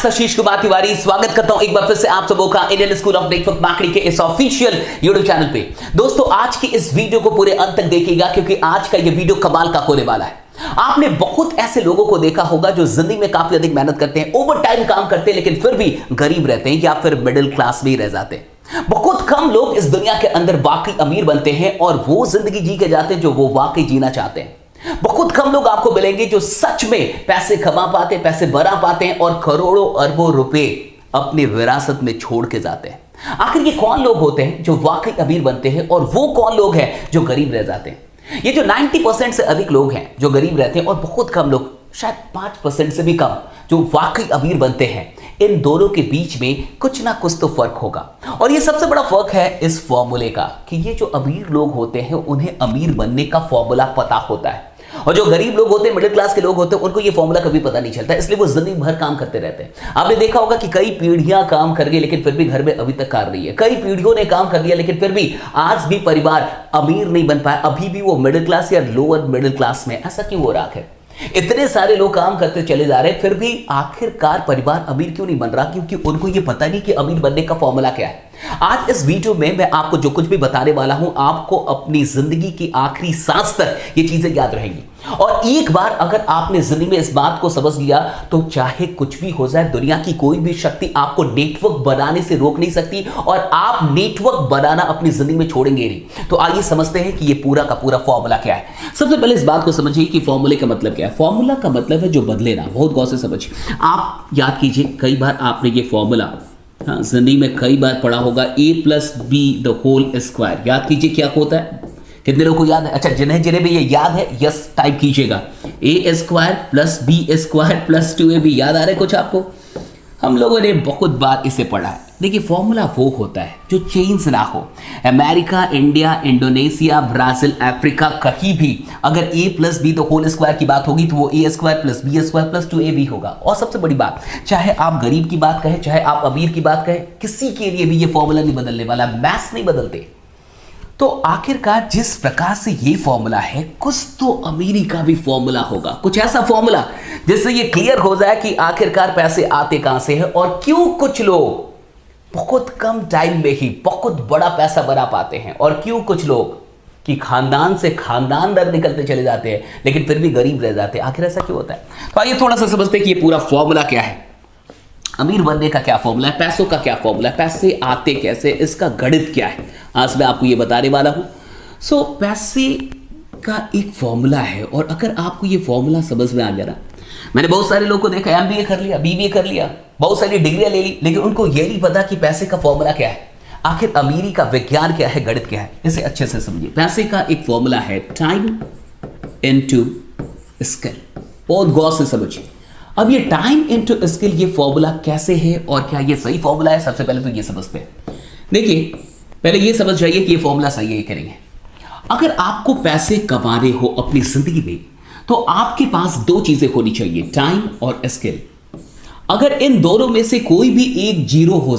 आशीष कुमार तिवारी स्वागत करता हूं एक बार फिर से आप सबों का Indian school of network marketing के इस ऑफिशियल यूट्यूब चैनल पे। दोस्तों आज की इस वीडियो को पूरे अंत तक देखिएगा क्योंकि आज का ये वीडियो कमाल का होने वाला है। आपने बहुत ऐसे लोगों को देखा होगा जो जिंदगी में काफी अधिक मेहनत करते हैं, ओवर टाइम काम करते हैं, लेकिन फिर भी गरीब रहते हैं या फिर मिडिल क्लास में ही रह जाते हैं। बहुत कम लोग इस दुनिया के अंदर वाकई अमीर बनते हैं और वो जिंदगी जी के जाते हैं जो वो वाकई जीना चाहते हैं। बहुत कम लोग आपको मिलेंगे जो सच में पैसे कमा पाते हैं, पैसे बना पाते हैं और करोड़ों अरबों रुपए अपनी विरासत में छोड़ के जाते हैं। आखिर ये कौन लोग होते हैं जो वाकई अमीर बनते हैं और वो कौन लोग हैं जो गरीब रह जाते हैं? ये जो 90% से अधिक लोग हैं जो गरीब रहते हैं और बहुत कम लोग, शायद 5% से भी कम, जो वाकई अमीर बनते हैं, इन दोनों के बीच में कुछ ना कुछ तो फर्क होगा। और ये सबसे बड़ा फर्क है इस फॉर्मूले का कि ये जो अमीर लोग होते हैं उन्हें अमीर बनने का फॉर्मूला पता होता है और जो गरीब लोग होते हैं, मिडिल क्लास के लोग होते हैं, उनको ये फॉर्मूला कभी पता नहीं चलता, इसलिए वो जिंदगी भर काम करते रहते हैं। आपने देखा होगा कि कई पीढ़ियां काम कर गई लेकिन फिर भी घर में अभी तक कार रही है। कई पीढ़ियों ने काम कर लिया लेकिन फिर भी आज भी परिवार अमीर नहीं बन पाया, अभी भी वो मिडिल क्लास या लोअर मिडिल क्लास में। ऐसा क्यों हो रहा है? इतने सारे लोग काम करते चले जा रहे हैं फिर भी आखिरकार परिवार अमीर क्यों नहीं बन रहा? क्योंकि उनको ये पता नहीं कि अमीर बनने का फॉर्मूला क्या है। आज इस वीडियो में मैं आपको जो कुछ भी बताने वाला हूं, आपको अपनी जिंदगी की आखिरी सांस तक ये चीजें याद रहेंगी। और एक बार अगर आपने जिंदगी में इस बात को समझ लिया तो चाहे कुछ भी हो जाए, दुनिया की कोई भी शक्ति आपको नेटवर्क बनाने से रोक नहीं सकती और आप नेटवर्क बनाना अपनी जिंदगी में छोड़ेंगे नहीं। तो आइए समझते हैं कि ये पूरा का पूरा फॉर्मूला क्या है। सबसे पहले इस बात को समझिए कि फॉर्मूले का मतलब क्या है। फॉर्मूला का मतलब है जो बदले ना। बहुत गौर से समझिए। आप याद कीजिए, कई बार आपने ये फॉर्मूला जिंदगी में कई बार पढ़ा होगा, a+b² याद कीजिए क्या होता है। कितने लोगों को याद है? अच्छा, जिन्हें भी ये याद है यस टाइप कीजिएगा। a² + b² + 2ab याद आ रहा है कुछ आपको? हम लोगों ने बहुत बार इसे पढ़ा है। देखिए, फॉर्मूला वो होता है जो चेंज ना हो। America, India, Indonesia, Brazil, Africa, कहीं भी अगर a+b² की बात होगी तो वो a² + b² + 2ab होगा। और सबसे बड़ी बात, चाहे आप गरीब की बात कहें, चाहे आप अमीर की बात कहें, किसी के लिए भी ये फॉर्मूला नहीं बदलने वाला। मैथ्स नहीं बदलते। तो आखिरकार जिस प्रकार से ये फॉर्मूला है, कुछ तो अमीरी का भी फॉर्मूला होगा। कुछ ऐसा फॉर्मूला जिससे ये क्लियर हो जाए कि आखिरकार पैसे आते कहां से हैं और क्यों कुछ लोग बहुत कम टाइम में ही बहुत बड़ा पैसा बना पाते हैं और क्यों कुछ लोग कि खानदान से खानदान दर निकलते चले जाते हैं लेकिन फिर भी गरीब रह जाते हैं। आखिर ऐसा क्यों होता है? तो आइए थोड़ा सा समझते हैं कि ये पूरा फॉर्मूला क्या है। अमीर बनने का क्या फॉर्मूला है, पैसों का क्या फॉर्मूला है, पैसे आते कैसे, इसका गणित क्या है, आज मैं आपको ये बताने वाला हूं। पैसे का एक फॉर्मूला है और अगर आपको ये फॉर्मूला समझ में आ गया ना, मैंने बहुत सारे लोगों को देखा, MBA कर लिया, BBA कर लिया, बहुत सारी डिग्रियां ले ली, लेकिन उनको ये नहीं पता कि पैसे का फॉर्मूला क्या है, आखिर अमीरी का विज्ञान क्या है, गणित क्या है। इसे अच्छे से समझिए। पैसे का एक फॉर्मूला है टाइम इनटू स्किल। बहुत गौर से समझिए। अब ये टाइम इनटू स्किल, ये फॉर्मूला कैसे है और क्या ये सही फॉर्मूला है? सबसे पहले तो ये समझते हैं। देखिए, पहले ये समझ जाइए कि ये फॉर्मूला सही है करेंगे। अगर आपको पैसे कमाने हो अपनी जिंदगी में तो आपके पास दो चीजें होनी चाहिए, टाइम और स्किल। अगर इन दोनों में से कोई भी एक जीरो हो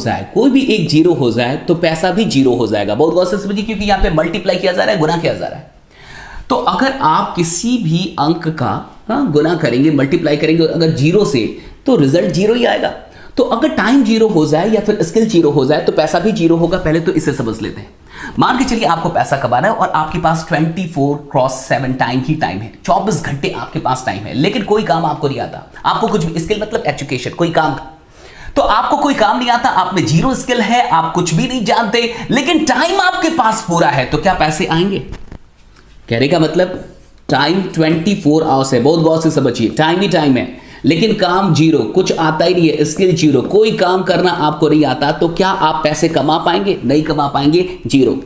जाए तो पैसा भी जीरो हो जाएगा। बहुत गौर से समझिए क्योंकि यहां पे मल्टीप्लाई किया जा रहा है, गुना किया जा रहा है। तो अगर आप किसी भी अंक का गुना करेंगे, मल्टीप्लाई करेंगे अगर जीरो से, तो रिजल्ट जीरो ही आएगा। तो अगर टाइम जीरो हो जाए या फिर स्किल जीरो हो जाए तो पैसा भी जीरो होगा। पहले तो इसे समझ लेते हैं। मान के चलिए आपको पैसा कमाना है और आपके पास 24/7 टाइम ही टाइम है, 24 घंटे आपके पास टाइम है, लेकिन कोई काम आपको नहीं आता। आपको कुछ भी, स्किल मतलब एजुकेशन, कोई काम, तो आपको कोई काम नहीं आता, आप में जीरो स्किल है, आप कुछ भी नहीं जानते, लेकिन टाइम आपके पास पूरा है, तो क्या पैसे आएंगे? कहने का मतलब टाइम 24 आवर्स है। बहुत गौर से समझिए, टाइम ही टाइम है लेकिन काम जीरो, कुछ आता ही नहीं है, स्किल जीरो, कोई काम करना आपको नहीं आता, तो क्या आप पैसे कमा पाएंगे? नहीं कमा पाएंगे, जीरो।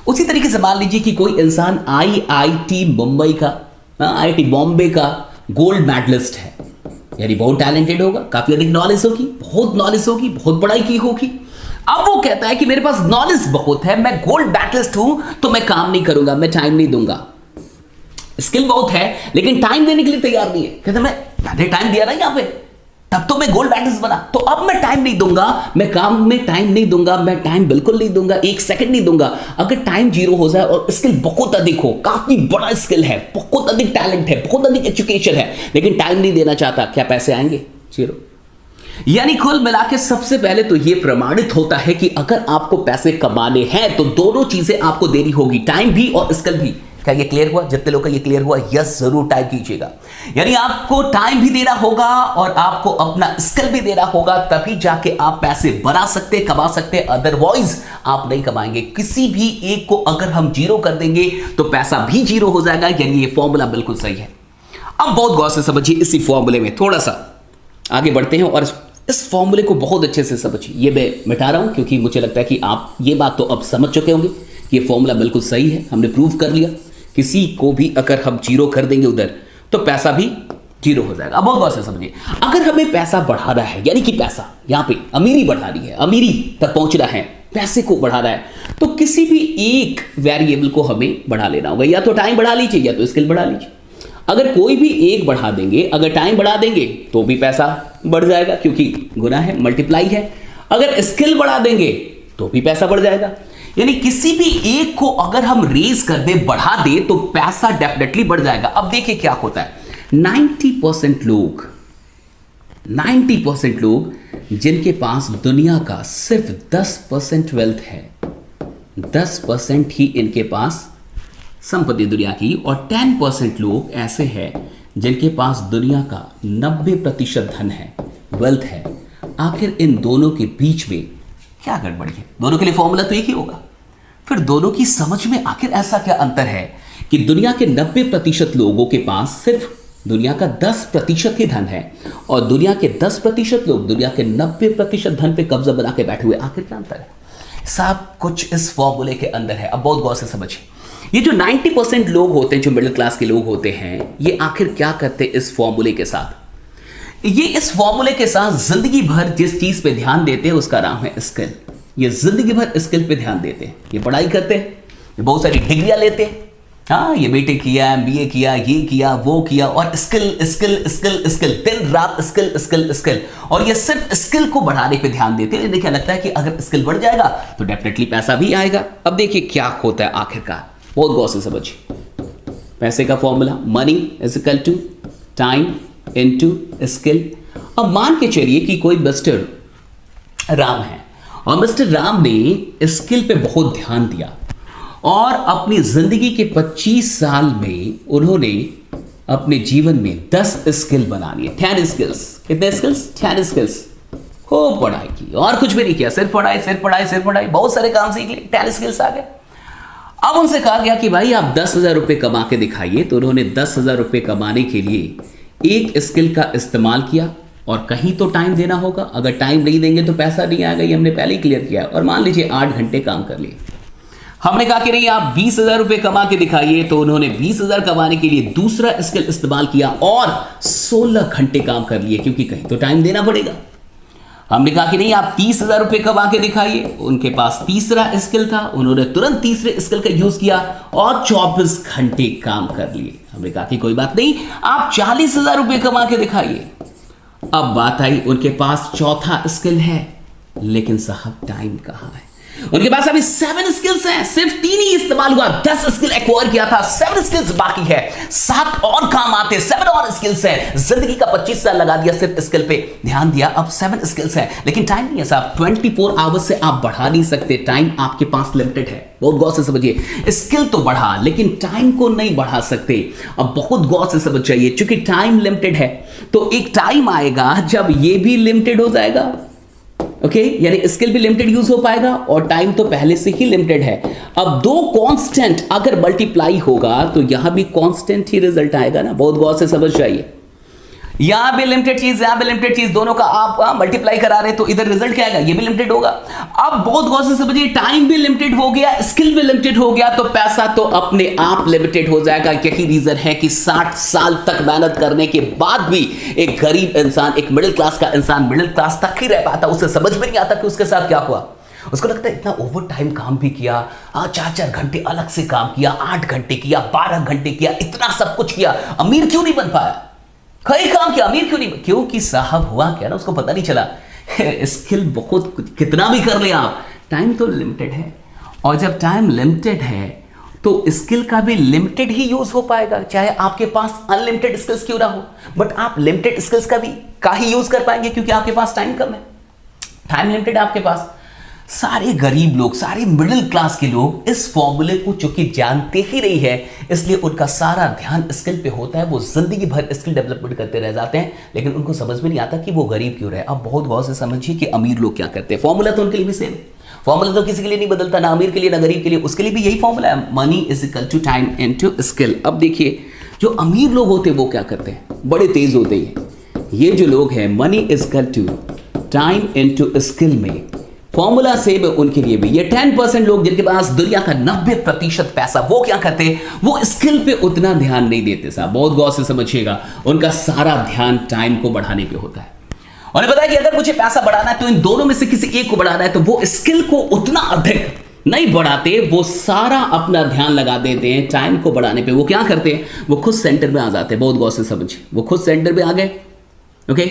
उसी तरीके से मान लीजिए कि कोई इंसान IIT मुंबई का, IIT बॉम्बे का गोल्ड मेडलिस्ट है, यानी बहुत टैलेंटेड होगा, काफी अधिक नॉलेज होगी, बहुत पढ़ाई की होगी। अब वो कहता है कि मेरे पास नॉलेज बहुत है, मैं गोल्ड मेडलिस्ट हूं, तो मैं काम नहीं करूंगा, मैं टाइम नहीं दूंगा। स्किल बहुत है लेकिन टाइम देने के लिए तैयार नहीं है। कहता मैंने टाइम दिया ना यहां पे, तब तो मैं गोल्ड मेडलिस्ट बना, तो अब मैं टाइम नहीं दूंगा, मैं काम में टाइम नहीं दूंगा, मैं टाइम बिल्कुल नहीं दूंगा, एक सेकंड नहीं दूंगा। अगर टाइम जीरो हो जाए और स्किल बहुत अधिक हो, काफी बड़ा स्किल है, बहुत अधिक टैलेंट है, बहुत अधिक एजुकेशन है, लेकिन टाइम नहीं देना चाहता, क्या पैसे आएंगे? जीरो। यानी कुल मिला के सबसे पहले तो यह प्रमाणित होता है कि अगर आपको पैसे कमाने हैं तो दोनों चीजें आपको देनी होगी, टाइम भी और स्किल भी। क्या ये क्लियर हुआ? जितने लोग का ये क्लियर हुआ यस जरूर टाइप कीजिएगा। यानी आपको टाइम भी देना होगा और आपको अपना स्किल भी देना होगा, तभी जाके आप पैसे बना सकते, कमा सकते, अदरवाइज आप नहीं कमाएंगे। किसी भी एक को अगर हम जीरो कर देंगे तो पैसा भी जीरो हो जाएगा। यानी ये फॉर्मूला बिल्कुल सही है। अब बहुत गौर से समझिए, इसी फॉर्मूले में थोड़ा सा आगे बढ़ते हैं और इस फॉर्मूले को बहुत अच्छे से समझिए। ये मैं मिटा रहा हूं क्योंकि मुझे लगता है कि आप ये बात तो अब समझ चुके होंगे कि ये फॉर्मूला बिल्कुल सही है, हमने प्रूव कर लिया। किसी को भी अगर हम जीरो कर देंगे उधर तो पैसा भी जीरो हो जाएगा। अब बहुत गौर से समझिए, अगर हमें पैसा बढ़ाना है, यानी कि पैसा यहां पे अमीरी बढ़ानी है, अमीरी तक पहुंचना है, पैसे को बढ़ाना है, तो किसी भी एक वेरिएबल को हमें बढ़ा लेना होगा। या तो टाइम बढ़ा लीजिए या तो स्किल बढ़ा लीजिए। अगर कोई भी एक बढ़ा देंगे, अगर टाइम बढ़ा देंगे तो भी पैसा बढ़ जाएगा क्योंकि गुना है, मल्टीप्लाई है। अगर स्किल बढ़ा देंगे तो भी पैसा बढ़ जाएगा। यानी किसी भी एक को अगर हम रेज कर दे, बढ़ा दे, तो पैसा डेफिनेटली बढ़ जाएगा। अब देखिए क्या होता है, 90% लोग जिनके पास दुनिया का सिर्फ 10% वेल्थ है, 10% ही इनके पास संपत्ति दुनिया की, और 10% लोग ऐसे हैं जिनके पास दुनिया का 90% धन है, वेल्थ है। आखिर इन दोनों के बीच में क्या गड़बड़ी है? दोनों के लिए फॉर्मूला तो एक ही होगा। फिर दोनों की समझ में आखिर ऐसा क्या अंतर है कि दुनिया के 90% लोगों के पास सिर्फ दुनिया का 10% ही धन है और दुनिया के 10% लोग दुनिया के 90% धन पे कब्जा बना के बैठे हुए। आखिर क्या अंतर है? सब कुछ इस फॉर्मूले के अंदर है। अब बहुत गौर से समझिए, ये जो 90% लोग होते हैं, जो मिडिल क्लास के लोग होते हैं, ये आखिर क्या करते हैं इस फॉर्मूले के साथ? ये इस फॉर्मूले के साथ जिंदगी भर जिस चीज पे ध्यान देते हैं उसका नाम है स्किल। ये जिंदगी भर स्किल पे ध्यान देते हैं, ये पढ़ाई करते हैं, ये बहुत सारी डिग्रियां लेते हैं, हाँ ये बीटेक किया, एमबीए किया, ये किया, वो किया, और स्किल स्किल स्किल स्किल, दिन रात स्किल स्किल स्किल, और ये सिर्फ स्किल को बढ़ाने पे ध्यान देते हैं। देखिए लगता है कि अगर स्किल बढ़ जाएगा तो डेफिनेटली पैसा भी आएगा। अब देखिए क्या होता है आखिरकार, बहुत गौर से समझिए। पैसे का formula, money is equal to time into skill. अब मान के चलिए कि कोई मिस्टर राम है और मिस्टर राम ने स्किल पे बहुत ध्यान दिया और अपनी जिंदगी के 25 साल में उन्होंने अपने जीवन में 10 स्किल बना लिए, 10 स्किल्स। कितने स्किल्स? 10 स्किल्स। खूब पढ़ाई की और कुछ भी नहीं किया, सिर्फ पढ़ाई सिर्फ पढ़ाई सिर्फ पढ़ाई, बहुत सारे काम सीख लिए, 10 स्किल्स आ गए। अब उनसे कहा गया कि भाई आप 10,000 रुपये कमा के दिखाइए। तो उन्होंने 10,000 रुपये कमाने के लिए एक स्किल का इस्तेमाल किया और कहीं तो टाइम देना होगा। अगर टाइम नहीं देंगे तो पैसा नहीं आएगा, ये हमने पहले ही क्लियर किया। और मान लीजिए 8 घंटे काम कर लिए। हमने कहा कि नहीं आप 20,000 रुपये कमा के दिखाइए। तो उन्होंने 20,000 कमाने के लिए दूसरा स्किल इस्तेमाल किया और 16 घंटे काम कर लिए क्योंकि कहीं तो टाइम देना पड़ेगा। हमने कहा कि नहीं आप 30,000 रुपये कमा के दिखाइए। उनके पास तीसरा स्किल था, उन्होंने तुरंत तीसरे स्किल का यूज किया और 24 घंटे काम कर लिए। हमने कहा कि कोई बात नहीं, आप 40,000 रुपये कमा के दिखाइए। अब बात आई, उनके पास चौथा स्किल है लेकिन साहब टाइम कहां है? उनके पास अभी 7 स्किल्स हैं, सिर्फ 3 ही इस्तेमाल हुआ, 10 स्किल एक्वायर किया था, 7 स्किल्स बाकी है, 7 और काम आते, 7 और स्किल्स हैं। जिंदगी का 25 साल लगा दिया सिर्फ स्किल पे ध्यान दिया, अब 7 स्किल्स हैं लेकिन टाइम नहीं है साहब। 24 आवर्स से आप बढ़ा नहीं सकते, टाइम आपके पास लिमिटेड है। बहुत गौर से समझिए, स्किल तो बढ़ा लेकिन टाइम को नहीं बढ़ा सकते। अब बहुत गौर से समझ जाइए, चूंकि टाइम लिमिटेड है तो एक टाइम आएगा जब ये भी लिमिटेड हो जाएगा। ओके यानी स्किल भी लिमिटेड यूज हो पाएगा और टाइम तो पहले से ही लिमिटेड है। अब 2 कांस्टेंट अगर मल्टीप्लाई होगा तो यहां भी कांस्टेंट ही रिजल्ट आएगा ना। बहुत गौर से समझ जाइए, यहां भी लिमिटेड चीज, यहां भी लिमिटेड चीज, दोनों का आप मल्टीप्लाई करा रहे तो इधर रिजल्ट क्या आएगा? ये भी लिमिटेड होगा। अब बहुत गौर से समझिए, टाइम भी लिमिटेड हो गया, स्किल भी लिमिटेड हो गया तो पैसा तो अपने आप लिमिटेड हो जाएगा। यही रीजन है कि 60 साल तक मेहनत करने के बाद भी एक गरीब इंसान, एक मिडिल क्लास का इंसान मिडिल क्लास तक ही रह पाता। उसे समझ में नहीं आता कि उसके साथ क्या हुआ। उसको लगता है इतना ओवर टाइम काम भी किया, 4-4 घंटे अलग से काम किया, 8 घंटे किया, 12 घंटे किया, इतना सब कुछ किया, अमीर क्यों नहीं बन पाया? कई काम किया, अमीर क्यों नहीं? क्योंकि साहब हुआ क्या ना, उसको पता नहीं चला। स्किल बहुत कितना भी कर ले आप, टाइम तो लिमिटेड है। और जब टाइम लिमिटेड है तो स्किल का भी लिमिटेड ही यूज हो पाएगा, चाहे आपके पास अनलिमिटेड स्किल्स क्यों ना हो, बट आप लिमिटेड स्किल्स का ही यूज कर पाएंगे क्योंकि आपके पास टाइम कम है, टाइम लिमिटेड है आपके पास। सारे गरीब लोग, सारे मिडिल क्लास के लोग इस फॉर्मूले को चूंकि जानते ही नहीं है, इसलिए उनका सारा ध्यान स्किल पे होता है, वो जिंदगी भर स्किल डेवलपमेंट करते रह जाते हैं, लेकिन उनको समझ में नहीं आता कि वो गरीब क्यों रहे। अब बहुत गौर से समझिए कि अमीर लोग क्या करते हैं, फॉर्मूला तो उनके लिए भी सेम, फॉर्मूला तो किसी के लिए नहीं बदलता, ना अमीर के लिए ना गरीब के लिए, उसके लिए भी यही फॉर्मूला है, money is equal to time into skill. अब देखिए जो अमीर लोग होते हैं वो क्या करते हैं, बड़े तेज होते हैं। ये जो लोग हैं money is equal to time into skill में फॉर्मूला सेम है उनके लिए भी। ये 10% लोग जिनके पास दुनिया का 90% पैसा, वो क्या करते हैं, वो स्किल पे उतना ध्यान नहीं देते साहब, बहुत गौर से समझिएगा, उनका सारा ध्यान टाइम को बढ़ाने पे होता है। और पता है कि अगर मुझे पैसा बढ़ाना है तो इन दोनों में से किसी एक को बढ़ाना है, तो वो स्किल को उतना अधिक नहीं बढ़ाते, वो सारा अपना ध्यान लगा देते हैं टाइम को बढ़ाने पे। वो क्या करते हैं, वो खुद सेंटर में आ जाते हैं, बहुत गौर से समझिए, वो खुद सेंटर में आ गए। ओके,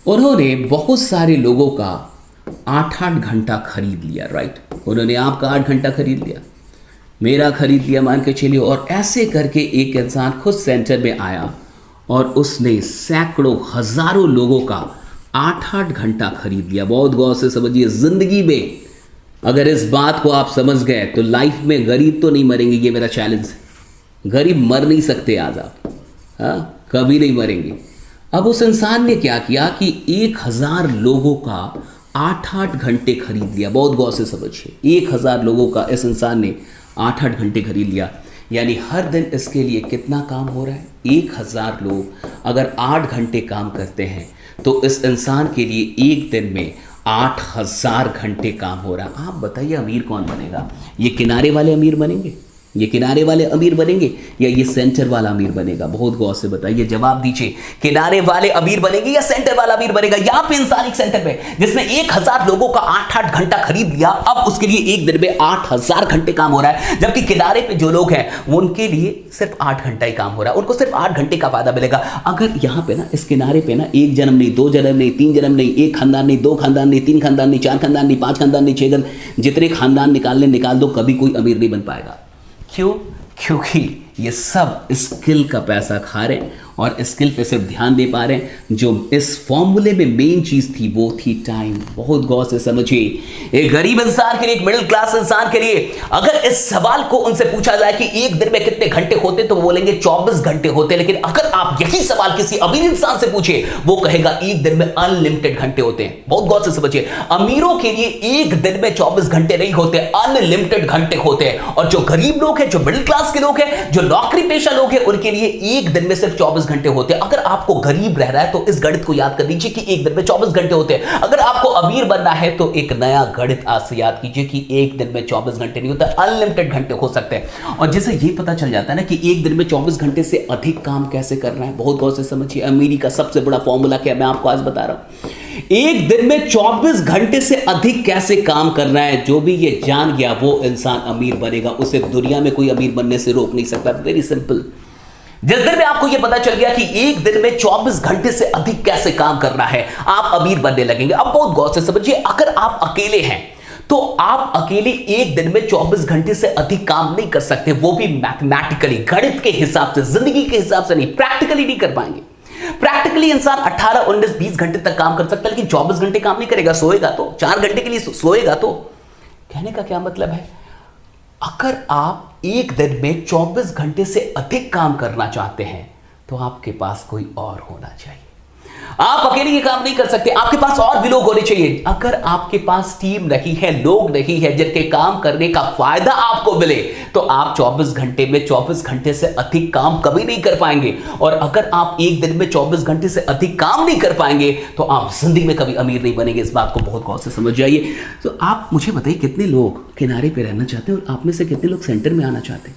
उन्होंने बहुत सारे लोगों का 8-8 घंटा खरीद लिया, राइट, उन्होंने आपका 8 घंटा खरीद लिया, मेरा खरीद लिया मान के चलिए, और ऐसे करके एक इंसान खुद सेंटर में आया और उसने सैकड़ों हजारों लोगों का 8-8 घंटा खरीद लिया। बहुत गौर से समझिए, जिंदगी में अगर इस बात को आप समझ गए तो लाइफ में गरीब तो नहीं मरेंगे, ये मेरा चैलेंज है, गरीब मर नहीं सकते आज आप, हाँ कभी नहीं मरेंगे। अब उस इंसान ने क्या किया कि 1000 लोगों का 8-8 घंटे खरीद लिया, बहुत गौर से समझिए, 1000 लोगों का इस इंसान ने 8-8 घंटे खरीद लिया, यानी हर दिन इसके लिए कितना काम हो रहा है, 1000 लोग अगर 8 घंटे काम करते हैं तो इस इंसान के लिए एक दिन में 8000 घंटे काम हो रहा है। आप बताइए अमीर कौन बनेगा, ये किनारे वाले अमीर बनेंगे, ये किनारे वाले अमीर बनेंगे या ये सेंटर वाला अमीर बनेगा, बहुत गौर से बताइए, जवाब दीजिए, किनारे वाले अमीर बनेंगे या सेंटर वाला अमीर बनेगा। यहां पे इंसान एक सेंटर पे जिसने 1000 लोगों का 8-8 घंटा खरीद लिया, अब उसके लिए एक दिन में 8000 घंटे काम हो रहा है, जबकि किनारे पे जो लोग हैं वो उनके लिए सिर्फ 8 घंटा ही काम हो रहा है, उनको सिर्फ 8 घंटे का फायदा मिलेगा। अगर यहां पे ना इस किनारे पे ना 1 जन्म नहीं, 2 जन्म नहीं, 3 जन्म नहीं, 1 खानदान नहीं, 2 खानदान नहीं, 3 खानदान नहीं, 4 खानदान नहीं, 5 खानदान नहीं, 6 जन, जितने खानदान निकाल दो, कभी कोई अमीर नहीं बन पाएगा। क्यों? क्योंकि ये सब स्किल का पैसा खा रहे हैं और स्किल पे सिर्फ ध्यान दे पा रहे हैं। जो इस फॉर्मूले में मेन चीज थी वो थी टाइम। बहुत गौर से समझिए, एक गरीब इंसान के लिए, एक मिडिल क्लास इंसान के लिए अगर इस सवाल को उनसे पूछा जाए कि एक दिन में कितने घंटे होते, तो वो बोलेंगे 24 घंटे होते। लेकिन अगर आप यही सवाल किसी अमीर इंसान से पूछे, वो कहेगा एक दिन में अनलिमिटेड घंटे होते हैं। बहुत गौर से समझिए, अमीरों के लिए एक दिन में 24 घंटे नहीं होते, अनलिमिटेड घंटे होते हैं। और जो गरीब लोग हैं, जो मिडिल क्लास के लोग हैं, जो नौकरी पेशा लोग हैं, उनके लिए एक दिन में सिर्फ 24 घंटे होते हैं। अगर आपको गरीब रहना है तो इस गणित को याद कर लीजिए कि एक दिन में 24 घंटे होते हैं। अगर आपको अमीर बनना है तो एक नया गणित आज से याद कीजिए कि एक दिन में 24 घंटे नहीं होता, अनलिमिटेड घंटे हो सकते हैं। और जैसे ये पता चल जाता है ना कि एक दिन में 24 घंटे से अधिक काम कैसे करना है, बहुत गौर से समझिए। अमीरी का सबसे बड़ा फॉर्मूला क्या मैं आपको आज बता रहा हूं। एक दिन में 24 घंटे से अधिक कैसे काम करना है, जो भी ये जान गया वो इंसान अमीर बनेगा, उसे दुनिया में कोई अमीर बनने से रोक नहीं सकता। Very simple. जिस दिन में आपको यह पता चल गया कि एक दिन में 24 घंटे से अधिक कैसे काम करना है, आप अमीर बनने लगेंगे। अब बहुत गौर से समझिए, अगर आप अकेले हैं तो आप अकेले एक दिन में 24 घंटे से अधिक काम नहीं कर सकते, वो भी मैथमेटिकली, गणित के हिसाब से, जिंदगी के हिसाब से नहीं, प्रैक्टिकली नहीं कर पाएंगे। प्रैक्टिकली इंसान 18, 19, 20 घंटे तक काम कर सकता है, लेकिन 24 घंटे काम नहीं करेगा। सोएगा तो 4 घंटे के लिए सोएगा तो। कहने का क्या मतलब है, अगर आप एक दिन में 24 घंटे से अधिक काम करना चाहते हैं तो आपके पास कोई और होना चाहिए। आप अकेले ये काम नहीं कर सकते, आपके पास और भी लोग होने चाहिए। अगर आपके पास टीम नहीं है, लोग नहीं है जिनके काम करने का फायदा आपको मिले, तो आप 24 घंटे में 24 घंटे से अधिक काम कभी नहीं कर पाएंगे। और अगर आप एक दिन में 24 घंटे से अधिक काम नहीं कर पाएंगे तो आप जिंदगी में कभी अमीर नहीं बनेंगे। इस बात को बहुत गौर से समझ जाइए। तो आप मुझे बताइए, कितने लोग किनारे पे रहना चाहते हैं और आप में से कितने लोग सेंटर में आना चाहते हैं?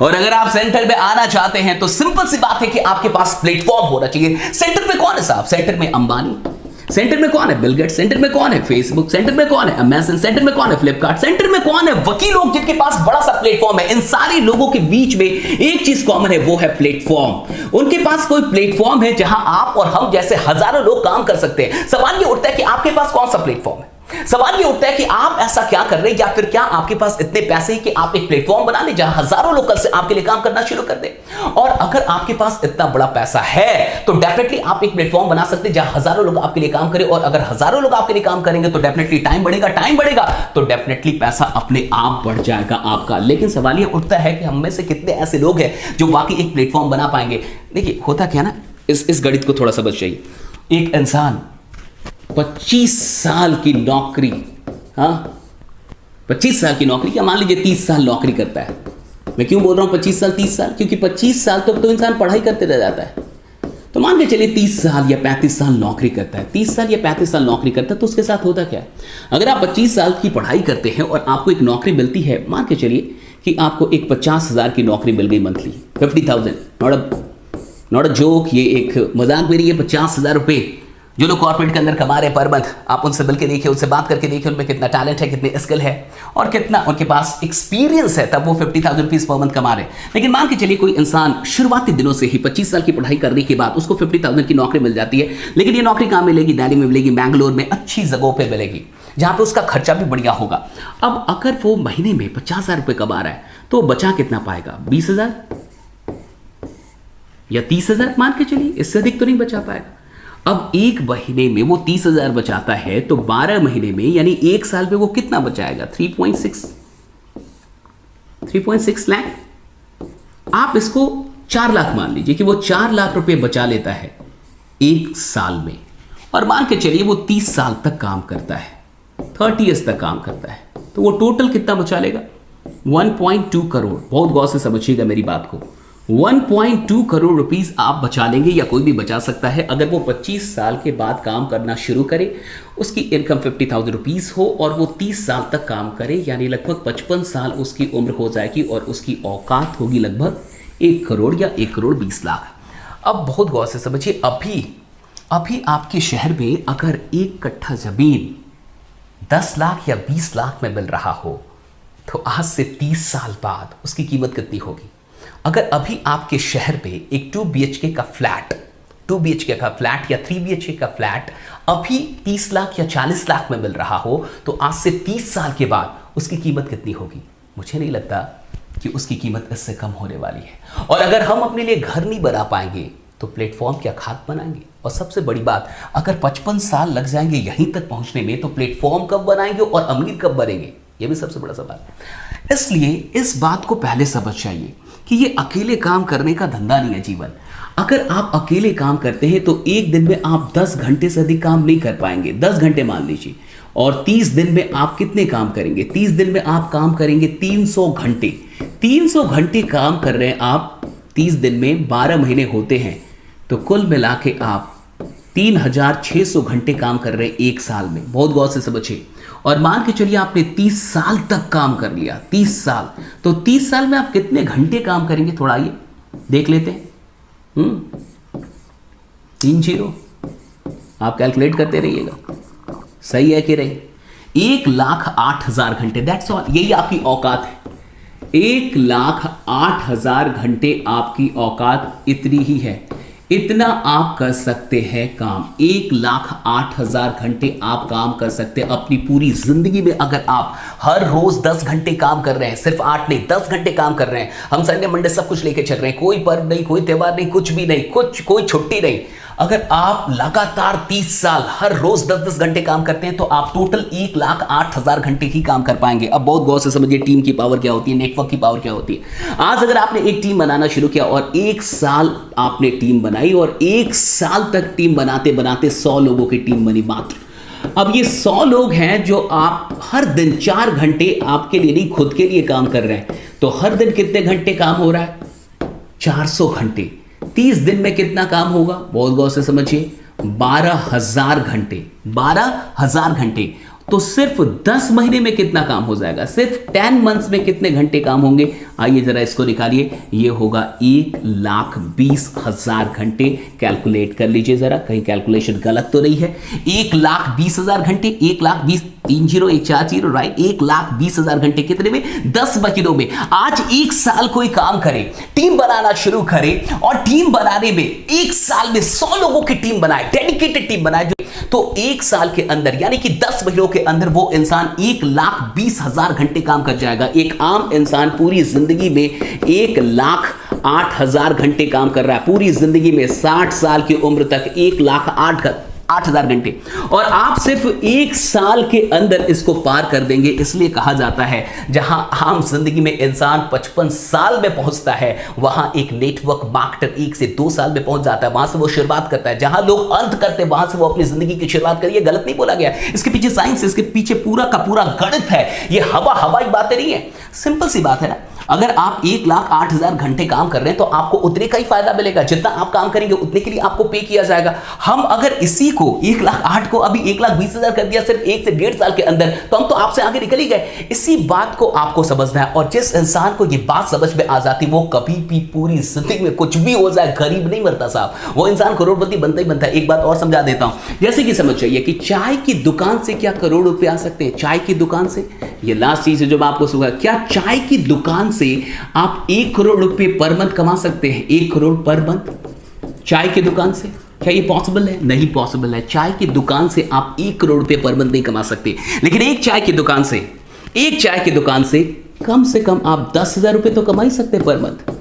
और अगर आप सेंटर में आना चाहते हैं तो सिंपल सी बात है कि आपके पास प्लेटफॉर्म होना चाहिए। सेंटर में कौन है साहब? सेंटर में अंबानी, सेंटर में कौन है बिल गेट्स, सेंटर में कौन है फेसबुक, सेंटर में कौन है अमेज़न, सेंटर में कौन है फ्लिपकार्ट, सेंटर में कौन है वकील लोग जिनके पास बड़ा सा प्लेटफॉर्म है। इन सारे लोगों के बीच में एक चीज कॉमन है, वो है प्लेटफॉर्म। उनके पास कोई प्लेटफॉर्म है जहां आप और हम जैसे हजारों लोग काम कर सकते हैं। सवाल ये उठता है कि आपके पास कौन सा प्लेटफॉर्म है? सवाल ये उठता है कि आप ऐसा क्या कर रहे हैं, या फिर क्या आपके पास इतने पैसे हैं कि आप एक प्लेटफॉर्म बना लें जहां हजारों लोग कल से आपके लिए काम करना शुरू कर दें। और अगर आपके पास इतना बड़ा पैसा है तो डेफिनेटली आप एक प्लेटफॉर्म बना सकते हैं जहां हजारों लोग आपके लिए काम करें, और अगर हजारों लोग आपके लिए काम करेंगे तो डेफिनेटली टाइम बढ़ेगा तो डेफिनेटली पैसा अपने आप बढ़ जाएगा आपका। लेकिन सवाल ये उठता है कि हम में से कितने ऐसे लोग हैं जो वाकई एक प्लेटफॉर्म बना पाएंगे। देखिए होता क्या ना, इस गणित को थोड़ा समझ जाइए। एक इंसान 25 साल की नौकरी, हाँ 25 साल की नौकरी, क्या मान लीजिए 30 साल नौकरी करता है। मैं क्यों बोल रहा हूं 25 साल 30 साल, क्योंकि 25 साल तो इंसान पढ़ाई करते रह जाता है। तो मान के चलिए 30 साल या 35 साल नौकरी करता है, 30 साल या 35 साल नौकरी करता है, तो उसके साथ होता क्या है, अगर आप 25 साल की पढ़ाई करते हैं और आपको एक नौकरी मिलती है, मान के चलिए कि आपको एक 50,000 की नौकरी मिल गई मंथली, 50,000, नॉट अ जोक, ये एक मजाक मेरी, ये 50,000 रुपये जो लोग कॉर्पोरेट के अंदर कमा रहे पर मंथ, आप उनसे मिल के देखिए, उनसे बात करके देखिए उनमें कितना टैलेंट है, कितने स्किल है और कितना उनके पास एक्सपीरियंस है, तब वो 50,000 रुपीज पर मंथ कमा रहे हैं। लेकिन मान के चलिए कोई इंसान शुरुआती दिनों से ही 25 साल की पढ़ाई करने के बाद उसको 50,000 की नौकरी मिल जाती है, लेकिन ये नौकरी कहाँ मिलेगी, दिल्ली में मिलेगी, बैंगलोर में, अच्छी जगहों पर मिलेगी जहाँ पे उसका खर्चा भी बढ़िया होगा। अब अगर वो महीने में 50,000 रुपये कमा रहा है तो बचा कितना पाएगा, 20,000 या 30,000 मान के चलिए, इससे अधिक तो नहीं बचा पाएगा। अब एक महीने में वो 30,000 बचाता है तो 12 महीने में यानी एक साल में वो कितना बचाएगा, 3.6 लाख। आप इसको 4 लाख मान लीजिए कि वो 4 लाख रुपए बचा लेता है एक साल में, और मान के चलिए वो 30 साल तक काम करता है, 30 ईयर्स तक काम करता है, तो वो टोटल कितना बचा लेगा, 1.2 करोड़। बहुत गौर से समझिएगा मेरी बात को, 1.2 करोड़ रुपीस आप बचा लेंगे, या कोई भी बचा सकता है अगर वो 25 साल के बाद काम करना शुरू करे, उसकी इनकम 50,000 रुपीस हो और वो 30 साल तक काम करे, यानी लगभग 55 साल उसकी उम्र हो जाएगी और उसकी औकात होगी लगभग 1 करोड़ या 1 करोड़ 20 लाख। अब बहुत गौर से समझिए, अभी आपके शहर में अगर 1 कट्ठा जमीन 10 लाख या 20 लाख में मिल रहा हो तो आज से 30 साल बाद उसकी कीमत कितनी होगी। अगर अभी आपके शहर पे एक 2 BHK का फ्लैट या 3 BHK का फ्लैट अभी 30 लाख या 40 लाख में मिल रहा हो तो आज से 30 साल के बाद उसकी कीमत कितनी होगी। मुझे नहीं लगता कि उसकी कीमत इससे कम होने वाली है। और अगर हम अपने लिए घर नहीं बना पाएंगे तो प्लेटफॉर्म क्या खाद बनाएंगे। और सबसे बड़ी बात, अगर 55 साल लग जाएंगे यहीं तक पहुंचने में तो प्लेटफॉर्म कब बनाएंगे और अमीर कब बनेंगे, ये भी सबसे बड़ा सवाल है। इसलिए इस बात को पहले समझ जाइए कि ये अकेले काम करने का धंधा नहीं है जीवन। अगर आप अकेले काम करते हैं तो एक दिन में आप 10 घंटे से अधिक काम नहीं कर पाएंगे, 10 घंटे मान लीजिए, और 30 दिन में आप कितने काम करेंगे, 30 दिन में आप काम करेंगे 300 घंटे। 300 घंटे काम कर रहे हैं आप 30 दिन में, 12 महीने होते हैं, तो कुल मिला के आप 3,600 घंटे काम कर रहे हैं एक साल में। बहुत गौर से समझिए। और मान के चलिए आपने 30 साल तक काम कर लिया, 30 साल, तो 30 साल में आप कितने घंटे काम करेंगे, थोड़ा आइए देख लेते हैं। 3 0 आप कैलकुलेट करते रहिएगा, सही है कि नहीं। 1,08,000 घंटे, दैट्स ऑल, यही आपकी औकात है। 1,08,000 घंटे आपकी औकात इतनी ही है, इतना आप कर सकते हैं काम। 1,08,000 घंटे आप काम कर सकते हैं अपनी पूरी जिंदगी में। अगर आप हर रोज 10 घंटे काम कर रहे हैं, सिर्फ 8 नहीं 10 घंटे काम कर रहे हैं, हम संडे मंडे सब कुछ लेके चल रहे हैं, कोई पर्व नहीं, कोई त्योहार नहीं, कुछ भी नहीं, कोई छुट्टी नहीं। अगर आप लगातार 30 साल हर रोज 10-10 घंटे काम करते हैं तो आप टोटल 1,08,000 घंटे ही काम कर पाएंगे। अब बहुत गौर से समझिए टीम की पावर क्या होती है, नेटवर्क की पावर क्या होती है। आज अगर आपने एक टीम बनाना शुरू किया और 1 साल आपने टीम बनाई और 1 साल तक टीम बनाते बनाते 100 लोगों की टीम बनी मात्र। अब ये 100 लोग हैं जो आप हर दिन 4 घंटे आपके लिए नहीं खुद के लिए काम कर रहे हैं, तो हर दिन कितने घंटे काम हो रहा है, 400 घंटे। 30 दिन में कितना काम होगा, बहुत गौर से समझिए, 12,000 घंटे। 12,000 घंटे तो सिर्फ 10 महीने में कितना काम हो जाएगा, सिर्फ 10 मंथ्स में कितने घंटे काम होंगे। आइए जरा इसको निकालिए, ये होगा 1,20,000 घंटे। कैलकुलेट कर लीजिए जरा, कहीं कैलकुलेशन गलत तो नहीं है। 1,20,000 घंटे, 1,20,000 30,140 राइट, 1,20,000 घंटे कितने में? 10 महीनों में। आज एक साल कोई काम करे, टीम बनाना शुरू करे और टीम बनाने में एक साल में 100 लोगों की टीम बनाए, डेडिकेटेड टीम बनाए, तो एक साल के अंदर यानी कि 10 महीनों के अंदर वो इंसान 1,20,000 घंटे काम कर जाएगा। एक आम इंसान पूरी जिंदगी में 1,08,000 घंटे काम कर रहा है, पूरी जिंदगी में 60 साल की उम्र तक 1,08,000 घंटे, और आप सिर्फ एक साल के अंदर इसको पार कर देंगे। इसलिए कहा जाता है जहां आम जिंदगी में इंसान 55 साल में पहुंचता है, वहां एक नेटवर्क मार्केटर 1 से 2 साल में पहुंच जाता है, वहां से वो शुरुआत करता है। जहां लोग अंत करते हैं वहां से वो अपनी जिंदगी की शुरुआत करिए। गलत नहीं बोला गया, इसके पीछे साइंस है, इसके पीछे पूरा का पूरा गणित है। ये हवाई बातें नहीं है, सिंपल सी बात है ना। अगर आप 1,08,000 घंटे काम कर रहे हैं तो आपको उतने का ही फायदा मिलेगा, जितना आप काम करेंगे उतने के लिए आपको पे किया जाएगा। हम अगर इसी को 1,08,000 को अभी 1,20,000 कर दिया सिर्फ 1 से 1.5 साल के अंदर, तो हम तो आपसे आगे निकल ही गए। इसी बात को आपको समझना है, और जिस इंसान को ये बात समझ में आ जाती वो कभी भी पूरी जिंदगी में कुछ भी हो जाए गरीब नहीं मरता साहब, वो इंसान करोड़पति बनता ही बनता है। एक बात और समझा देता हूं, जैसे कि समझ जाइए कि चाय की दुकान से क्या करोड़ रुपए आ सकते हैं? चाय की दुकान से, ये लास्ट चीज है जो मैं आपको सुना, क्या चाय की दुकान से आप 1 करोड़ रुपए पर मंथ कमा सकते हैं? 1 करोड़ पर मंथ चाय की दुकान से, क्या ये पॉसिबल है? नहीं पॉसिबल है। चाय की दुकान से आप 1 करोड़ रुपए पर मंथ नहीं कमा सकते, लेकिन एक चाय की दुकान से कम से कम आप 10,000 रुपए तो कमा ही सकते हैं पर मंथ।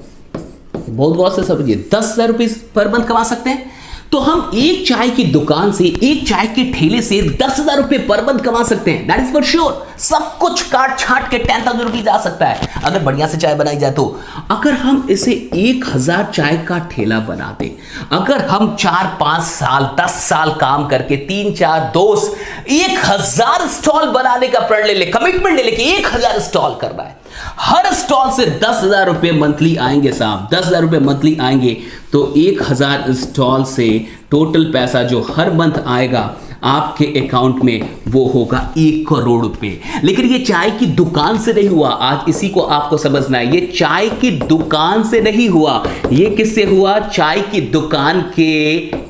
बहुत गौर से समझिए, 10,000 रुपए पर मंथ कमा सकते हैं। तो हम एक चाय की दुकान से, एक चाय के ठेले से 10,000 रुपए पर मंथ कमा सकते हैं, दैट इज फॉर श्योर। सब कुछ काट छाट के 10,000 रुपीज आ सकता है अगर बढ़िया से चाय बनाई जाए तो। अगर हम इसे 1,000 चाय का ठेला बना दें, अगर हम 4-5 साल 10 साल काम करके 3-4 दोस्त 1,000 स्टॉल बनाने का प्रण ले ले, कमिटमेंट ले ले कि 1,000 स्टॉल करना है, हर स्टॉल से 10,000 रुपए मंथली आएंगे साहब, 10,000 रुपए मंथली आएंगे, तो 1,000 स्टॉल से टोटल पैसा जो हर मंथ आएगा आपके अकाउंट में वो होगा 1 करोड़ रुपए। लेकिन ये चाय की दुकान से नहीं हुआ, आज इसी को आपको समझना है। ये चाय की दुकान से नहीं हुआ, ये किससे हुआ? चाय की दुकान के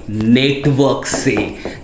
नेटवर्क से।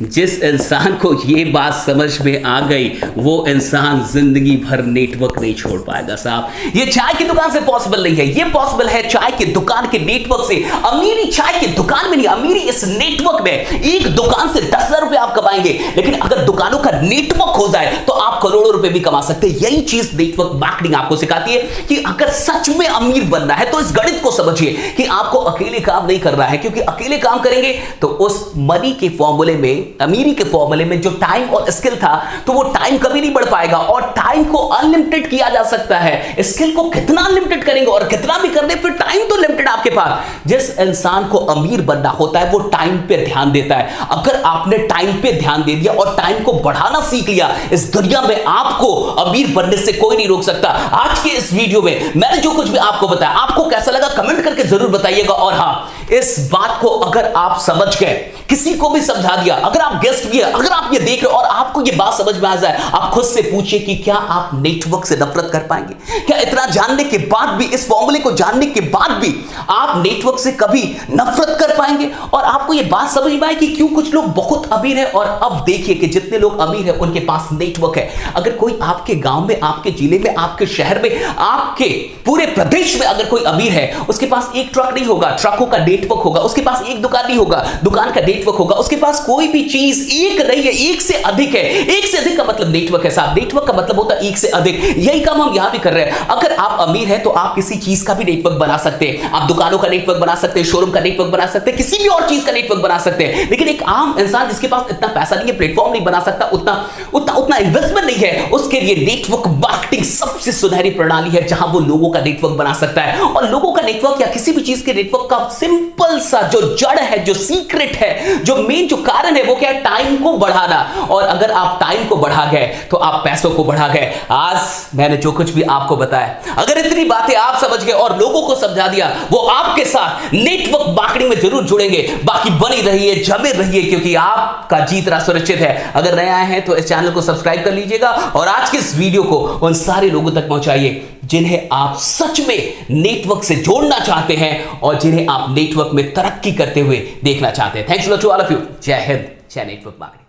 जिस इंसान को ये बात समझ में आ गई वो इंसान जिंदगी भर नेटवर्क नहीं छोड़ पाएगा साहब। ये चाय की दुकान से पॉसिबल नहीं है, ये पॉसिबल है चाय की दुकान के नेटवर्क से। अमीरी चाय की दुकान में नहीं, अमीरी इस नेटवर्क में। एक दुकान से 10,000 रुपए आप कमाएंगे, लेकिन अगर दुकानों का नेटवर्क हो जाए तो आप करोड़ों रुपए भी कमा सकते हैं। यही चीज नेटवर्क मार्केटिंग आपको सिखाती है कि अगर सच में अमीर बनना है तो इस गणित को समझिए कि आपको अकेले काम नहीं करना है, क्योंकि अकेले काम करेंगे तो उस मनी के फॉर्मूले में, अमीरी के फॉर्मूले में जो टाइम और स्किल था, तो वो टाइम कभी नहीं बढ़ पाएगा। और टाइम को अनलिमिटेड किया जा सकता है, स्किल को कितना अनलिमिटेड करेंगे और कितना भी कर दे, फिर टाइम तो लिमिटेड आपके पास। जिस इंसान को अमीर बनना होता है वो टाइम पे ध्यान देता है। अगर आपने टाइम पे ध्यान दे दिया और टाइम को बढ़ाना सीख लिया, इस दुनिया में आपको अमीर बनने से कोई नहीं रोक सकता। आज के इस वीडियो में मैंने जो कुछ भी आपको बताया, आपको कैसा लगा कमेंट करके जरूर बताइएगा। और हां, इस बात को अगर आप समझ गए, किसी को भी समझा दिया, अगर आप गेस्ट भी है, अगर आप ये देख रहे हो और आपको ये बात समझ में आ जाए, आप खुद से पूछिए कि क्या आप नेटवर्क से नफरत कर पाएंगे? क्या इतना जानने के बाद भी, इस फॉर्मूले को जानने के बाद भी आप नेटवर्क से कभी नफरत कर पाएंगे? और आपको ये बात समझ में आए कि क्यों कुछ लोग बहुत अमीर है। और अब देखिए कि जितने लोग अमीर है उनके पास नेटवर्क है। अगर कोई आपके गांव में, आपके जिले में, आपके शहर में, आपके पूरे प्रदेश में अगर कोई अमीर है, उसके पास एक ट्रक नहीं होगा, ट्रकों का नेटवर्क होगा। उसके पास एक दुकान नहीं होगा, दुकान का नेटवर्क होगा। उसके पास कोई भी चीज एक नहीं है, एक से अधिक है। एक से अधिक का मतलब नेटवर्क है साहब, नेटवर्क का मतलब होता है एक से अधिक। यही काम हम यहां भी कर रहे हैं। अगर आप अमीर हैं तो आप किसी चीज का भी नेटवर्क बना सकते हैं। आप दुकानों का नेटवर्क बना सकते हैं, शोरूम का नेटवर्क बना सकते हैं, किसी भी और चीज का नेटवर्क बना सकते हैं। लेकिन एक आम इंसान जिसके पास इतना पैसा नहीं है, प्लेटफॉर्म नहीं बना सकता, उतना इन्वेस्टमेंट नहीं है, उसके लिए नेटवर्क मार्केटिंग सबसे सुनहरी प्रणाली है, जहां वो लोगों का नेटवर्क बना सकता है। और लोगों का नेटवर्क या किसी भी चीज के नेटवर्क का सिंपल सा जो जड़ है, जो सीक्रेट है, जो मेन जो कारण है, वो क्या है? टाइम को बढ़ाना। और अगर आप टाइम को बढ़ा गए तो आप पैसों को बढ़ा गए। आज मैंने जो कुछ भी आपको बताया, अगर इतनी बातें आप समझ गए और लोगों को समझा दिया, वो आपके साथ नेटवर्क मार्केटिंग में जरूर जुड़ेंगे। बाकी बनी रहिए, जमे रहिए, क्योंकि आपका जीतना सुरक्षित है। अगर नया है तो इस चैनल को सब्सक्राइब कर लीजिएगा और आज के इस वीडियो को उन सारे लोगों तक पहुंचाइए जिन्हें आप सच में नेटवर्क से जोड़ना चाहते हैं और जिन्हें आप नेटवर्क में तरक्की करते हुए देखना चाहते हैं। Thanks to all of you. जय हिंद, जय नेटवर्क मार्केटिंग।